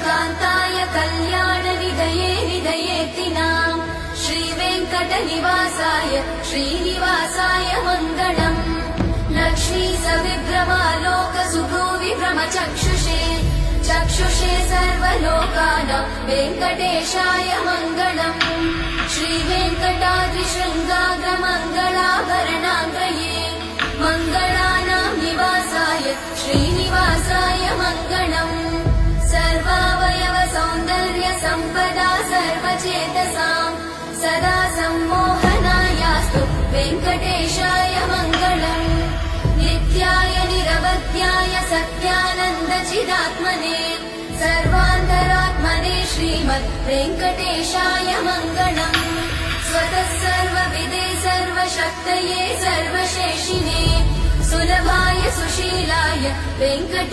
कान्ताय कल्याणनिधये निधयेतिनाम् श्रीवेङ्कटनिवासाय श्रीनिवासाय मङ्गलम्। लक्ष्मी सविभ्रमालोकसुभ्रूविभ्रमचक्षुषे चक्षुषे सर्वलोकानां वेङ्कटेशाय मङ्गलम्। श्रीवेङ्कटाद्रिशृङ्गाग्रमङ्गलाभरणाङ्गये मङ्गलानां निवासाय श्रीनिवासाय मङ्गलम्। सर्वावयव सौन्दर्य सम्पदा सर्वचेतसां सदा सम्मोहनायास्तु वेङ्कटेशाय मङ्गलम्। नित्याय निरवध्याय सत्यानन्दचिदात्मने सर्वान्तरात्मने श्रीमद् वेङ्कटेशाय मङ्गलम्। स्वतः सर्वविदे सर्वशक्तये सर्वशेषिने सुलभाय सुशीलाय वेङ्कटे